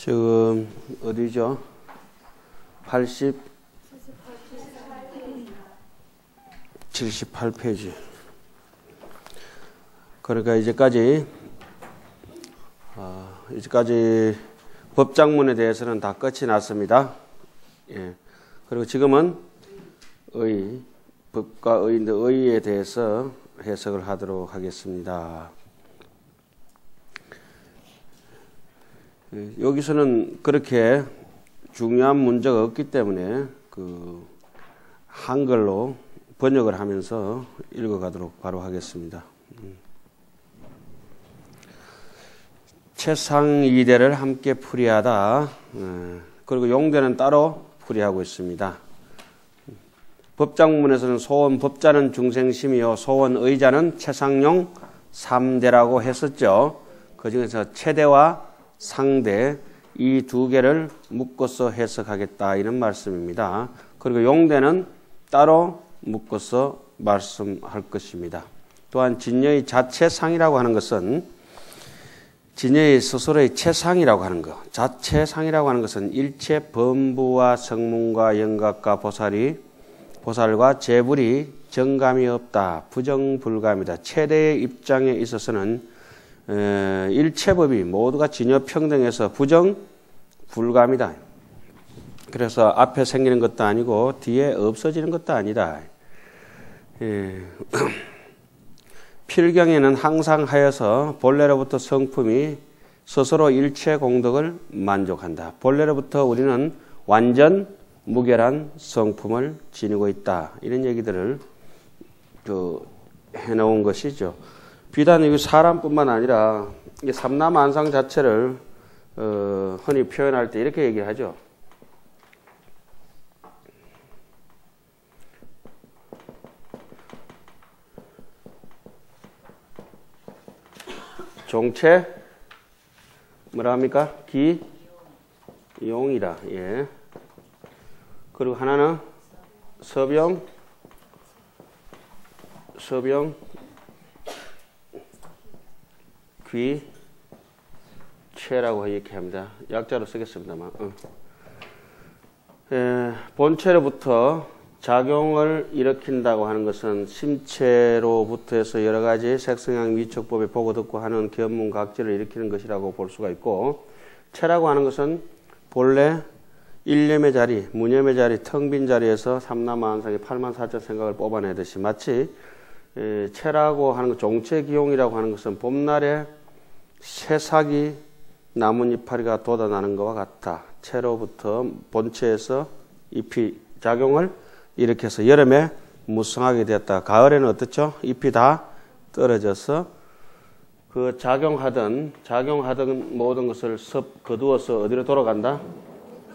지금 어디죠? 78페이지. 그러니까 이제까지 법장문에 대해서는 다 끝이 났습니다. 예. 그리고 지금은 법과 의인데 의에 대해서 해석을 하도록 하겠습니다. 여기서는 그렇게 중요한 문제가 없기 때문에 한글로 번역을 하면서 읽어가도록 바로 하겠습니다. 채상이대를 함께 풀이하다. 그리고 용대는 따로 풀이하고 있습니다. 법장문에서는 소원 법자는 중생심이요 소원 의자는 채상용 3대라고 했었죠. 그 중에서 최대와 상대 이 두 개를 묶어서 해석하겠다 이런 말씀입니다. 그리고 용대는 따로 묶어서 말씀할 것입니다. 또한 진여의 자체상이라고 하는 것은 진여의 스스로의 체상이라고 하는 것, 자체상이라고 하는 것은 일체 범부와 성문과 영각과 보살과 재불이 정감이 없다. 부정불감이다. 최대의 입장에 있어서는 일체법이 모두가 진여평등해서 부정불감이다. 그래서 앞에 생기는 것도 아니고 뒤에 없어지는 것도 아니다. 필경에는 항상 하여서 본래로부터 성품이 스스로 일체 공덕을 만족한다. 본래로부터 우리는 완전 무결한 성품을 지니고 있다. 이런 얘기들을 해놓은 것이죠. 비단 사람뿐만 아니라 삼라만상 자체를 흔히 표현할 때 이렇게 얘기하죠. 종체 뭐라 합니까? 기용이다. 예. 그리고 하나는 서병 귀체라고 이렇게 합니다. 약자로 쓰겠습니다만. 본체로부터 작용을 일으킨다고 하는 것은 심체로부터 해서 여러 가지 색성향 미척법에 보고 듣고 하는 견문각지를 일으키는 것이라고 볼 수가 있고, 체라고 하는 것은 본래 일념의 자리, 무념의 자리, 텅 빈 자리에서 삼라만상의 84,000 생각을 뽑아내듯이 마치 체라고 하는 것, 종체기용이라고 하는 것은 봄날에 새싹이 나뭇잎파리가 돋아나는 것과 같다. 체로부터 본체에서 잎이 작용을 일으켜서 여름에 무성하게 되었다. 가을에는 어떻죠? 잎이 다 떨어져서 그 작용하던 모든 것을 거두어서 어디로 돌아간다?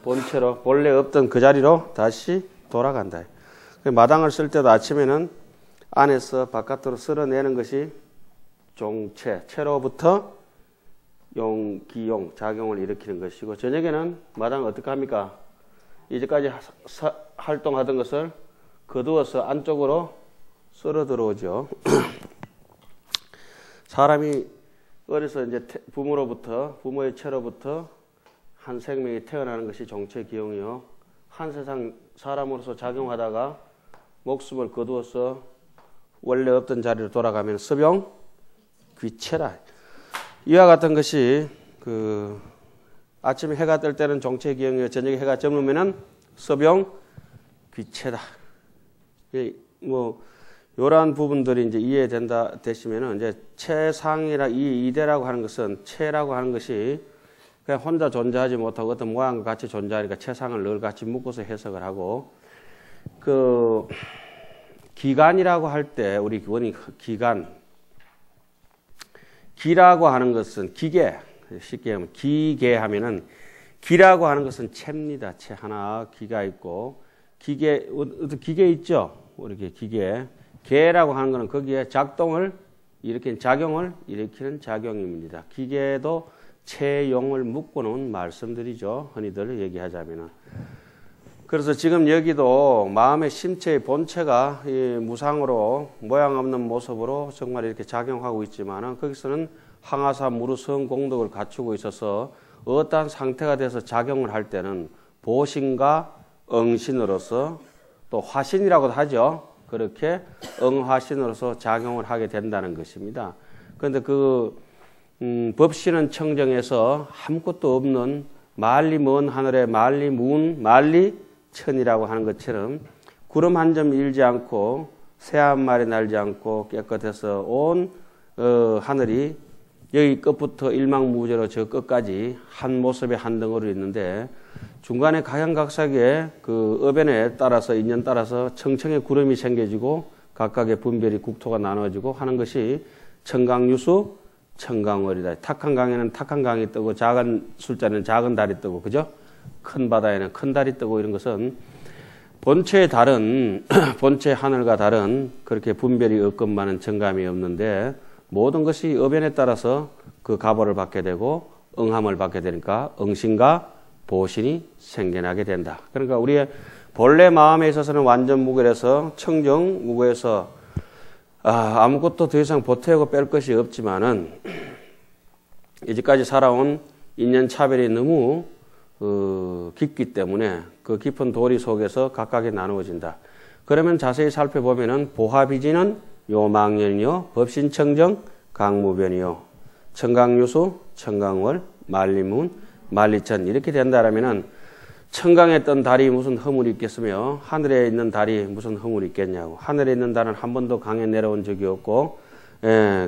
본체로, 본래 없던 그 자리로 다시 돌아간다. 마당을 쓸 때도 아침에는 안에서 바깥으로 쓸어내는 것이 종체, 체로부터 용기용, 작용을 일으키는 것이고, 저녁에는 마당을 어떻게 합니까? 이제까지 활동하던 것을 거두어서 안쪽으로 쓸어 들어오죠. 사람이 어려서 이제 부모의 체로부터 한 생명이 태어나는 것이 종체 기용이요. 한 세상 사람으로서 작용하다가 목숨을 거두어서 원래 없던 자리로 돌아가면 서병 귀체라. 이와 같은 것이 아침에 해가 뜰 때는 종체 기용이요. 저녁에 해가 저물면은 서병 귀체다. 요러한 부분들이 이제 이해되시면은 이제 체상이라 이 이대라고 하는 것은 체라고 하는 것이 그냥 혼자 존재하지 못하고 어떤 모양과 같이 존재하니까 체상을 늘 같이 묶어서 해석을 하고, 기간이라고 할 때 우리 원이 기라고 하는 것은 기계, 쉽게 하면 기계 하면은 기라고 하는 것은 체입니다. 체 하나 기가 있고, 기계 있죠. 이렇게 기계. 계라고 하는 것은 거기에 작용을 일으키는 작용입니다. 기계도 체용을 묶어놓은 말씀들이죠. 흔히들 얘기하자면은. 그래서 지금 여기도 마음의 심체의 본체가 이 무상으로 모양 없는 모습으로 정말 이렇게 작용하고 있지만은 거기서는 항아사 무르성 공덕을 갖추고 있어서 어떠한 상태가 돼서 작용을 할 때는 보신과 응신으로서 또 화신이라고도 하죠. 그렇게 응화신으로서 작용을 하게 된다는 것입니다. 그런데 그 법신은 청정에서 아무것도 없는 만리 먼 하늘에 만리 문 만리 천이라고 하는 것처럼 구름 한 점 일지 않고 새 한 마리 날지 않고 깨끗해서 온 하늘이 여기 끝부터 일망무제로 저 끝까지 한 모습의 한 덩어리 있는데 중간에 각양각색의 그 어변에 따라서 인연 따라서 청청의 구름이 생겨지고 각각의 분별이 국토가 나눠지고 하는 것이 청강유수 청강월이다. 탁한 강에는 탁한 강이 뜨고 작은 술자는 작은 달이 뜨고 그죠? 큰 바다에는 큰 달이 뜨고 이런 것은 본체의 달은 본체 하늘과 달은 그렇게 분별이 없건 많은 정감이 없는데 모든 것이 어변에 따라서 그 가보를 받게 되고 응함을 받게 되니까 응신과 보신이 생겨나게 된다. 그러니까 우리의 본래 마음에 있어서는 완전 무결해서 청정 무구에서 아무것도 더 이상 보태고 뺄 것이 없지만은 이제까지 살아온 인연 차별이 너무 깊기 때문에 그 깊은 도리 속에서 각각이 나누어진다. 그러면 자세히 살펴보면은 보화비지는 요망년이요, 법신청정, 강무변이요, 청강유수, 청강월, 만리문, 만리천 이렇게 된다라면은 청강에 뜬 달이 무슨 허물이 있겠으며 하늘에 있는 달이 무슨 허물이 있겠냐고. 하늘에 있는 달은 한 번도 강에 내려온 적이 없고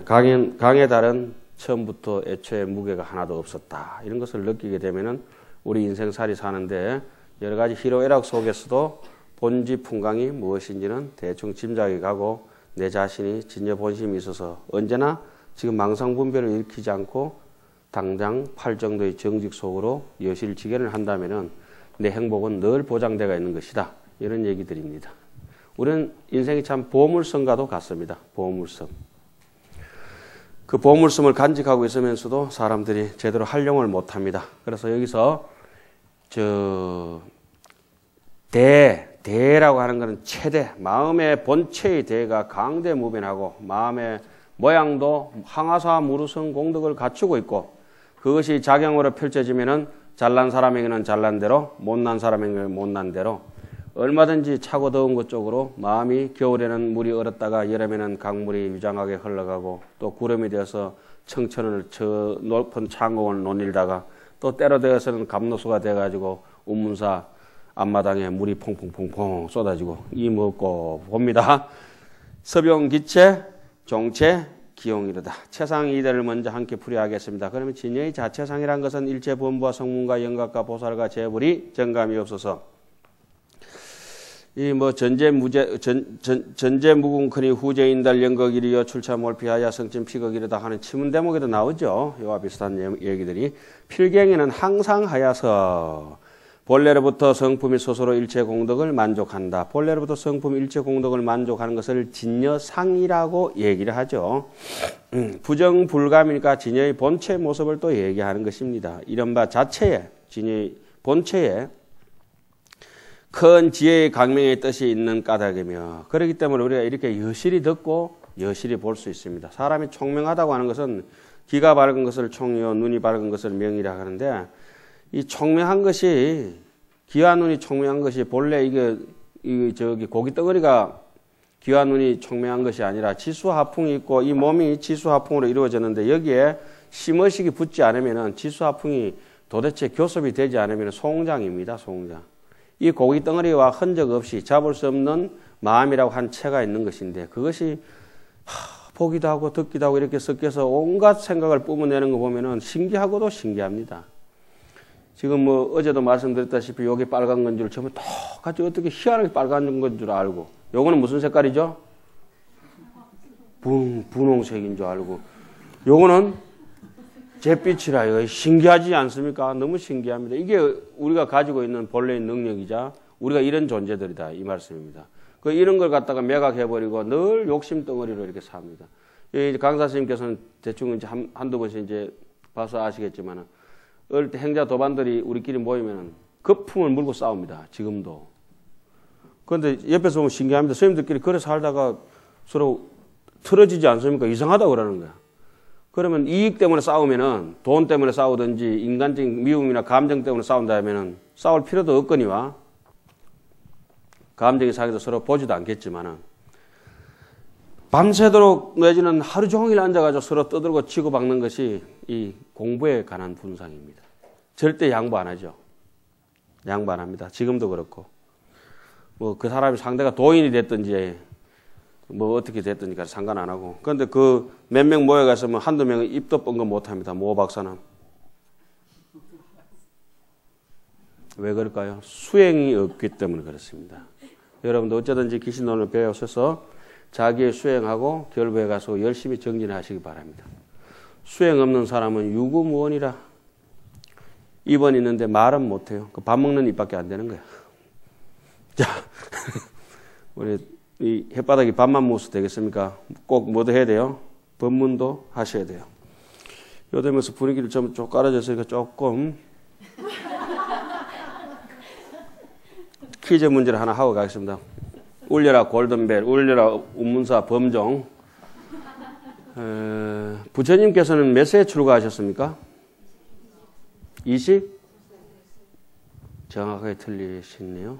강의 달은 처음부터 애초에 무게가 하나도 없었다. 이런 것을 느끼게 되면은 우리 인생살이 사는데 여러 가지 희로애락 속에서도 본지 풍광이 무엇인지는 대충 짐작이 가고 내 자신이 진여 본심이 있어서 언제나 지금 망상분별을 일으키지 않고 당장 팔 정도의 정직 속으로 여실지견을 한다면은 내 행복은 늘 보장되어 있는 것이다. 이런 얘기들입니다. 우리는 인생이 참 보물섬과도 같습니다. 보물섬. 그 보물섬을 간직하고 있으면서도 사람들이 제대로 활용을 못합니다. 그래서 여기서 대라고 하는 것은 최대, 마음의 본체의 대가 강대무변하고 마음의 모양도 항아사 무르성 공덕을 갖추고 있고 그것이 작용으로 펼쳐지면은 잘난 사람에게는 잘난 대로, 못난 사람에게는 못난 대로 얼마든지 차고 더운 것 쪽으로 마음이 겨울에는 물이 얼었다가 여름에는 강물이 유장하게 흘러가고 또 구름이 되어서 청천을 저 높은 창공을 논일다가 또 때로 되어서는 감노수가 돼가지고 운문사 앞마당에 물이 퐁퐁퐁퐁 쏟아지고 이 먹고 봅니다. 서병기체, 종체, 기용이르다. 최상 이대를 먼저 함께 풀이하겠습니다. 그러면 진여의 자체상이란 것은 일체 본부와 성문과 영각과 보살과 재불이 정감이 없어서 이 뭐 전제 무궁크니 후제인달 영각이리여 출차 몰피하야 성진 피극이르다 하는 치문 대목에도 나오죠. 이와 비슷한 얘기들이 필경에는 항상 하여서 본래로부터 성품이 스스로 일체 공덕을 만족한다. 본래로부터 성품 일체 공덕을 만족하는 것을 진여상이라고 얘기를 하죠. 부정불감이니까 진여의 본체 모습을 또 얘기하는 것입니다. 이른바 자체에, 진여의 본체에 큰 지혜의 강명의 뜻이 있는 까닭이며 그렇기 때문에 우리가 이렇게 여실히 듣고 여실히 볼 수 있습니다. 사람이 총명하다고 하는 것은 귀가 밝은 것을 총이요 눈이 밝은 것을 명이라 하는데 이 총명한 것이 귀와 눈이 총명한 것이 본래 이게 저기 고기 덩어리가 귀와 눈이 총명한 것이 아니라 지수하풍이 있고 이 몸이 지수하풍으로 이루어졌는데 여기에 심의식이 붙지 않으면은 지수하풍이 도대체 교섭이 되지 않으면 송장입니다. 송장. 이 고기 덩어리와 흔적 없이 잡을 수 없는 마음이라고 한 체가 있는 것인데 그것이 보기도 하고 듣기도 하고 이렇게 섞여서 온갖 생각을 뿜어내는 거 보면은 신기하고도 신기합니다. 지금 뭐 어제도 말씀드렸다시피 여기 빨간 건 줄 처음에 똑같이 어떻게 희한하게 빨간 건 줄 알고 요거는 무슨 색깔이죠? 분홍색인 줄 알고 요거는 잿빛이라 이거 신기하지 않습니까? 너무 신기합니다. 이게 우리가 가지고 있는 본래의 능력이자 우리가 이런 존재들이다 이 말씀입니다. 그 이런 걸 갖다가 매각해버리고 늘 욕심 덩어리로 이렇게 삽니다. 강사 선생님께서는 대충 이제 한두 번씩 이제 봐서 아시겠지만은 어릴 때 행자 도반들이 우리끼리 모이면 거품을 물고 싸웁니다. 지금도. 그런데 옆에서 보면 신기합니다. 선생님들끼리 그래 살다가 서로 틀어지지 않습니까? 이상하다고 그러는 거야. 그러면 이익 때문에 싸우면은 돈 때문에 싸우든지 인간적인 미움이나 감정 때문에 싸운다 하면은 싸울 필요도 없거니와 감정이 상해서 서로 보지도 않겠지만은 밤새도록 내지는 하루 종일 앉아가지고 서로 떠들고 치고박는 것이 이 공부에 관한 분상입니다. 절대 양보 안 하죠. 양보 안 합니다. 지금도 그렇고 뭐 그 사람이 상대가 도인이 됐든지 뭐 어떻게 됐든지 상관 안 하고. 그런데 그 몇 명 모여가서 뭐 한두 명은 입도 뻥긋 못 합니다. 모 박사는. 왜 그럴까요? 수행이 없기 때문에 그렇습니다. 여러분도 어쩌든지 귀신론을 배우셔서 자기의 수행하고 결부에 가서 열심히 정진하시기 바랍니다. 수행 없는 사람은 유구무원이라 입은 있는데 말은 못해요. 그 밥 먹는 입밖에 안 되는 거야. 자, 우리 이 햇바닥이 밥만 먹어서 되겠습니까? 꼭 뭐도 해야 돼요? 법문도 하셔야 돼요. 요 되면서 분위기를 좀 깔아줬으니까 조금 퀴즈 문제를 하나 하고 가겠습니다. 울려라 골든벨, 울려라 운문사 범종. 부처님께서는 몇 세에 출가하셨습니까? 20? 정확하게 틀리시네요.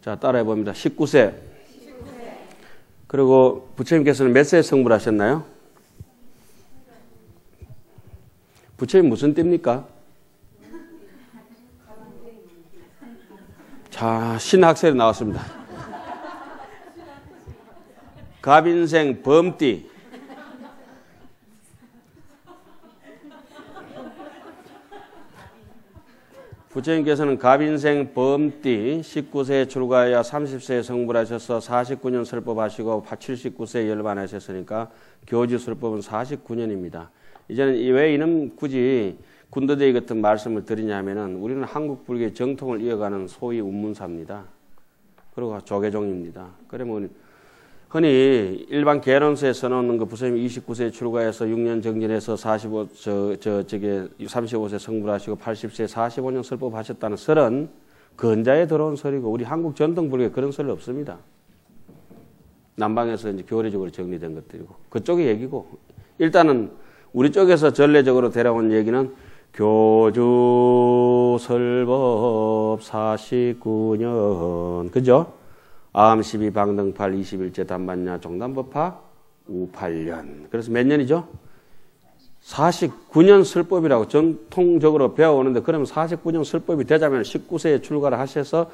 자, 따라해 봅니다. 19세. 그리고 부처님께서는 몇 세에 성불 하셨나요? 부처님 무슨 띠입니까? 자, 신학설이 나왔습니다. 갑인생 범띠. 부처님께서는 갑인생 범띠 19세에 출가하여 30세에 성불하셔서 49년 설법하시고 79세에 열반하셨으니까 교주 설법은 49년입니다. 이제는 왜 이놈 굳이 군더더기 같은 말씀을 드리냐면은 우리는 한국 불교의 정통을 이어가는 소위 운문사입니다. 그리고 조계종입니다. 그러면 흔히 일반 개론서에서는 그 부처님 29세에 출가해서 6년 정진해서 35세 성불하시고 80세에 45년 설법하셨다는 설은 근자에 들어온 설이고 우리 한국 전통 불교에 그런 설이 없습니다. 남방에서 이제 교리적으로 정리된 것들이고 그쪽의 얘기고 일단은 우리 쪽에서 전례적으로 데려온 얘기는 교주 설법 49년 그죠? 아함 12 방등팔 21제 단반야 종단법화 58년. 그래서 몇 년이죠? 49년 설법이라고 전통적으로 배워오는데 그러면 49년 설법이 되자면 19세에 출가를 하셔서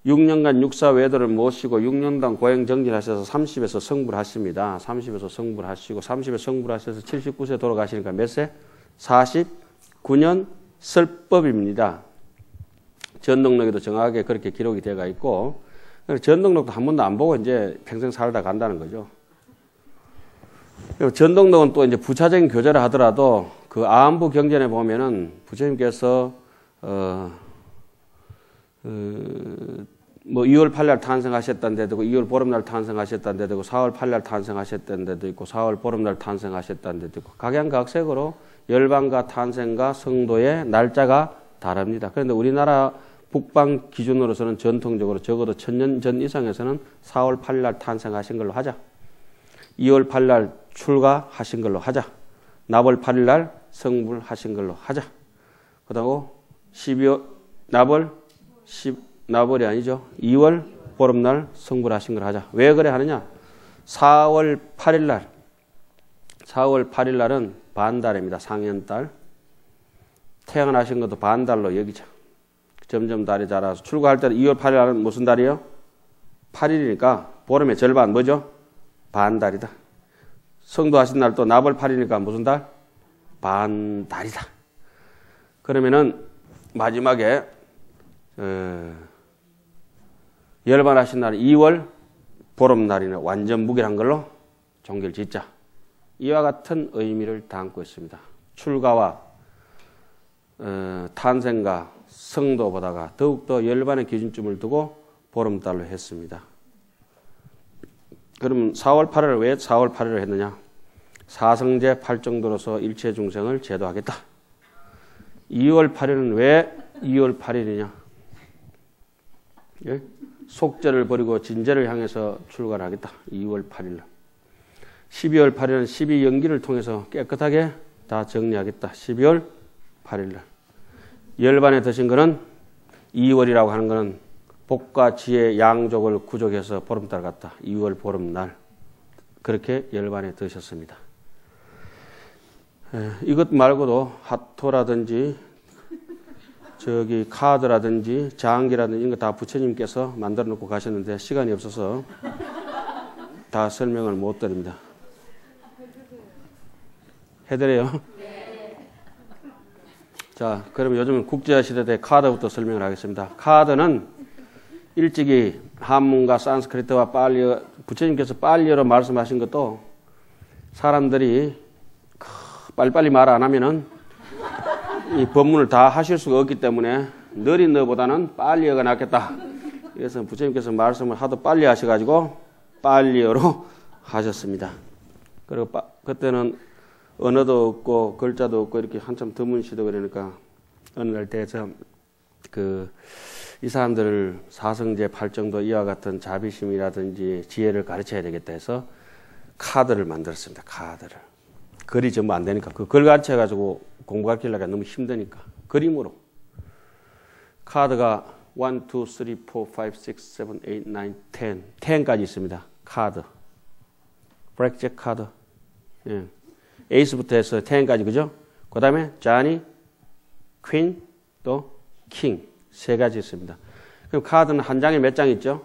6년간 육사 외도를 모시고 6년간 고행 정진하셔서 30에서 성불하십니다. 30에서 성불하시고 30에 성불하셔서 79세 돌아가시니까 몇 세? 49년 설법입니다. 전등록에도 정확하게 그렇게 기록이 되어 있고 전등록도 한 번도 안 보고 이제 평생 살다 간다는 거죠. 전등록은 또 이제 부차적인 교제를 하더라도 그 아함부 경전에 보면은 부처님께서 뭐 2월 8일 탄생하셨다는 데도 있고 2월 보름날 탄생하셨다는 데도 있고 4월 8일 탄생하셨다는 데도 있고 4월 보름날 탄생하셨다는 데도 있고 각양각색으로 열반과 탄생과 성도의 날짜가 다릅니다. 그런데 우리나라 북방 기준으로서는 전통적으로 적어도 1000년 전 이상에서는 4월 8일 날 탄생하신 걸로 하자. 2월 8일 날 출가하신 걸로 하자. 나벌 8일 날 성불하신 걸로 하자. 그다음 12월 나벌이 아니죠. 2월 보름날 성불하신 걸로 하자. 왜 그래 하느냐? 4월 8일 날은 반달입니다. 상현달. 태어나신 것도 반달로 여기자. 점점 달이 자라서 출가할 때는 2월 8일 날은 무슨 달이에요? 8일이니까 보름의 절반 뭐죠? 반달이다. 성도하신 날 또 나벌 8일이니까 무슨 달? 반달이다. 그러면은 마지막에 열반하신 날 2월 보름날이네 완전 무결한 걸로 종결 짓자. 이와 같은 의미를 담고 있습니다. 출가와 탄생과 성도보다가 더욱더 열반의 기준점을 두고 보름달로 했습니다. 그럼 4월 8일을 왜 4월 8일을 했느냐? 사성제 8정도로서 일체 중생을 제도하겠다. 2월 8일은 왜 2월 8일이냐? 예? 속죄를 버리고 진죄를 향해서 출가를 하겠다. 2월 8일. 12월 8일은 12연기를 통해서 깨끗하게 다 정리하겠다. 12월 8일 날. 열반에 드신 거는 2월이라고 하는 거는 복과 지혜 양족을 구족해서 보름달 같다. 2월 보름날. 그렇게 열반에 드셨습니다. 이것 말고도 핫토라든지 저기 카드라든지 장기라든지 이런 거 다 부처님께서 만들어 놓고 가셨는데 시간이 없어서 다 설명을 못 드립니다. 해드려요? 자, 그러면 요즘은 국제시대대 카드부터 설명을 하겠습니다. 카드는 일찍이 한문과 산스크리트와 빨리어, 부처님께서 빨리어로 말씀하신 것도 사람들이 빨리빨리 말 안 하면은 이 법문을 다 하실 수가 없기 때문에 느린 너보다는 빨리어가 낫겠다. 그래서 부처님께서 말씀을 하도 빨리 하셔가지고 빨리어로 하셨습니다. 그리고 그때는 언어도 없고 글자도 없고 이렇게 한참 드문시도 그러니까 어느 날 대해서 이 사람들을 사성제 팔정도 이와 같은 자비심이라든지 지혜를 가르쳐야 되겠다 해서 카드를 만들었습니다. 카드를. 글이 전부 안 되니까 그 글 가르쳐가지고 공부 가르치려니까 너무 힘드니까 그림으로 카드가 1, 2, 3, 4, 5, 6, 7, 8, 9, 10 10까지 있습니다. 카드 블랙잭 카드 예. 에이스부터 해서 10까지 그죠? 그 다음에 자니, 퀸, 또 킹 세 가지 있습니다. 그럼 카드는 한 장에 몇 장 있죠?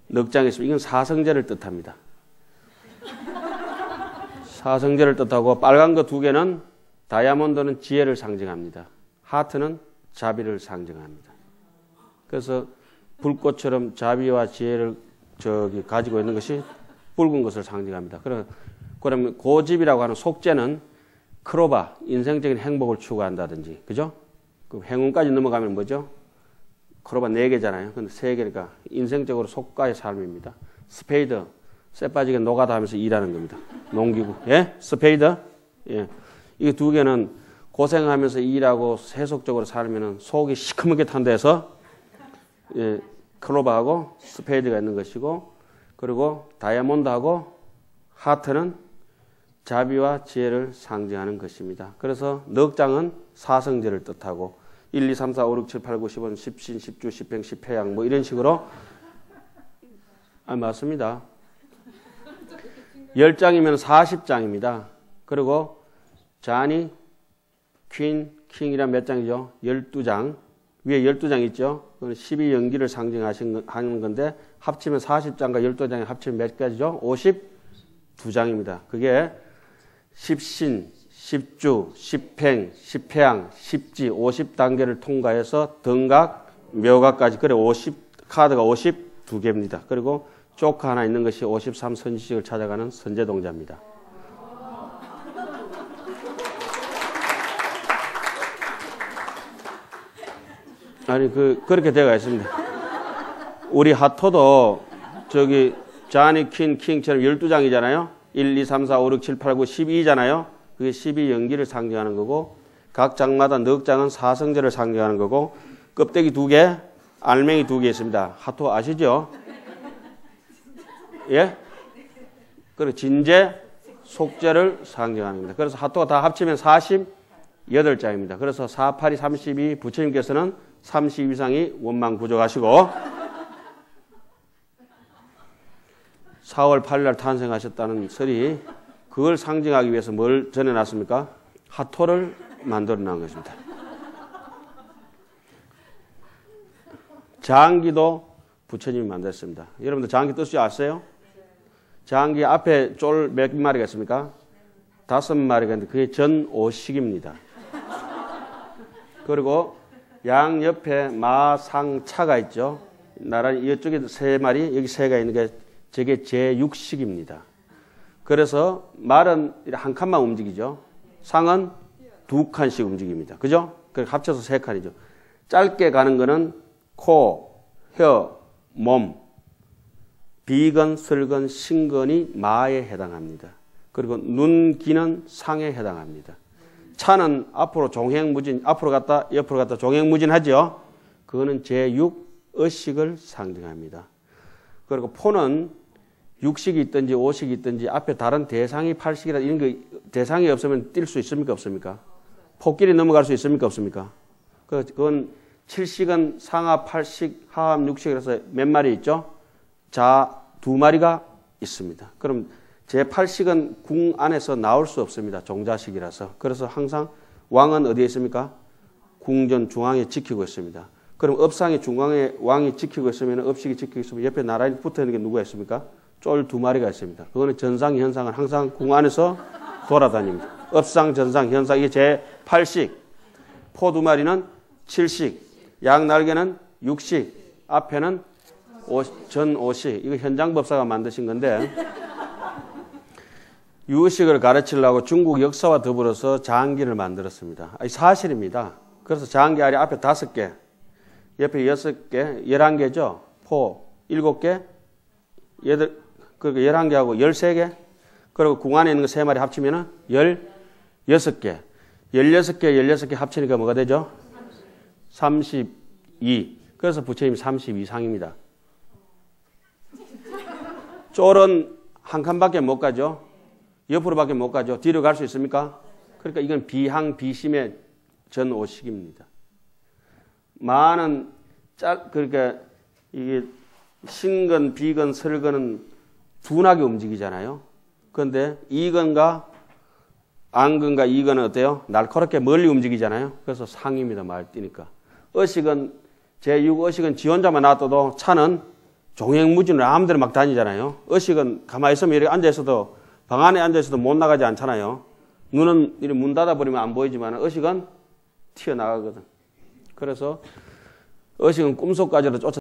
넉 장 있습니다. 이건 사성제를 뜻합니다. 사성제를 뜻하고 빨간 거 두 개는 다이아몬드는 지혜를 상징합니다. 하트는 자비를 상징합니다. 그래서 불꽃처럼 자비와 지혜를 가지고 있는 것이 붉은 것을 상징합니다. 그러면 고집이라고 하는 속죄는 크로바, 인생적인 행복을 추구한다든지, 그죠? 그 행운까지 넘어가면 뭐죠? 크로바 4개잖아요. 근데 3개니까 인생적으로 속가의 삶입니다. 스페이드, 쇠 빠지게 노가다 하면서 일하는 겁니다. 농기구. 예? 스페이드? 예. 이 두 개는 고생하면서 일하고 세속적으로 살면은 속이 시커멓게 탄 데서 예, 클로바하고 스페이드가 있는 것이고 그리고 다이아몬드하고 하트는 자비와 지혜를 상징하는 것입니다. 그래서 넉 장은 사성제를 뜻하고 1, 2, 3, 4, 5, 6, 7, 8, 9, 10은 10신, 10주, 10행, 10회양 뭐 이런 식으로 맞습니다. 10장이면 40장입니다. 그리고 자니, 퀸, 킹이란 몇 장이죠? 12장. 위에 12장 있죠? 그건 12연기를 상징하는 건데 합치면 40장과 12장이 합치면 몇 가지죠? 52장입니다. 그게 10신, 10주, 10행, 10회양, 10지, 50단계를 통과해서 등각, 묘각까지 그래 카드가 52개입니다. 그리고 조카 하나 있는 것이 53선지식을 찾아가는 선제동자입니다. 아니 그렇게 되어 있습니다. 우리 하토도 자니, 킹처럼 12장이잖아요. 1, 2, 3, 4, 5, 6, 7, 8, 9, 12잖아요. 그게 12연기를 상징하는 거고 각 장마다 넉 장은 사성제를 상징하는 거고 껍데기 2개, 알맹이 2개 있습니다. 하토 아시죠? 예? 그리고 진제, 속제를 상징하는 겁니다. 그래서 하토가 다 합치면 48장입니다. 그래서 4, 8이 32, 부처님께서는 30 이상이 원망 부족하시고 4월 8일 날 탄생하셨다는 설이 그걸 상징하기 위해서 뭘 전해놨습니까? 하토를 만들어 놓은 것입니다. 장기도 부처님이 만들었습니다. 여러분들 장기 뜻이 아세요? 장기 앞에 쫄 몇 마리가 있습니까? 5마리가 있는데 그게 전오식입니다. 그리고 양 옆에 마상차가 있죠. 나란히 이쪽에 3마리, 여기 3가 있는 게 저게 제6식입니다. 그래서 말은 한 칸만 움직이죠. 상은 2칸씩 움직입니다. 그죠? 그래서 합쳐서 3칸이죠. 짧게 가는 거는 코, 혀, 몸, 비근, 설근, 신근이 마에 해당합니다. 그리고 눈, 귀는 상에 해당합니다. 차는 앞으로 종횡무진, 앞으로 갔다 옆으로 갔다 종횡무진하죠. 그거는 제6의식을 상징합니다. 그리고 포는 육식이 있든지 오식이 있든지 앞에 다른 대상이 팔식이라 이런 거 대상이 없으면 뛸 수 있습니까? 없습니까? 폭길이 넘어갈 수 있습니까? 없습니까? 그건 7식은 상하 8식, 하하 6식이라서 몇 마리 있죠? 자 2마리가 있습니다. 그럼 제8식은 궁 안에서 나올 수 없습니다. 종자식이라서. 그래서 항상 왕은 어디에 있습니까? 궁전 중앙에 지키고 있습니다. 그럼 업상의 중앙에 왕이 지키고 있으면 업식이 지키고 있으면 옆에 나란히 붙어 있는 게 누가 있습니까? 쫄 2마리가 있습니다. 그거는 전상, 현상은 항상 궁 안에서 돌아다닙니다. 업상, 전상, 현상 이게 제8식. 포 2마리는 7식. 양 날개는 6식. 앞에는 전 5식. 이거 현장법사가 만드신 건데 유식을 가르치려고 중국 역사와 더불어서 장기를 만들었습니다. 사실입니다. 그래서 장기 아래 앞에 5개, 옆에 6개, 11개죠. 포 7개, 11개하고 13개, 그리고 궁 안에 있는 거 3마리 합치면 16개. 16개 합치니까 뭐가 되죠? 32. 그래서 부처님이 32상입니다. 쫄은 한 칸밖에 못 가죠. 옆으로밖에 못 가죠. 뒤로 갈 수 있습니까? 그러니까 이건 비항, 비심의 전오식입니다. 마는 그러니까 이게 신근, 비근, 설근은 둔하게 움직이잖아요. 그런데 이근과 안근과 이근은 어때요? 날카롭게 멀리 움직이잖아요. 그래서 상입니다. 말 뛰니까. 어식은 제6어식은 지 혼자만 놔둬도 차는 종횡무진으로 아무데나 막 다니잖아요. 어식은 가만히 있으면 이렇게 앉아있어도 방 안에 앉아있어도 못 나가지 않잖아요. 눈은 이렇게 문 닫아버리면 안 보이지만 어식은 튀어나가거든. 그래서 어식은 꿈속까지도 쫓아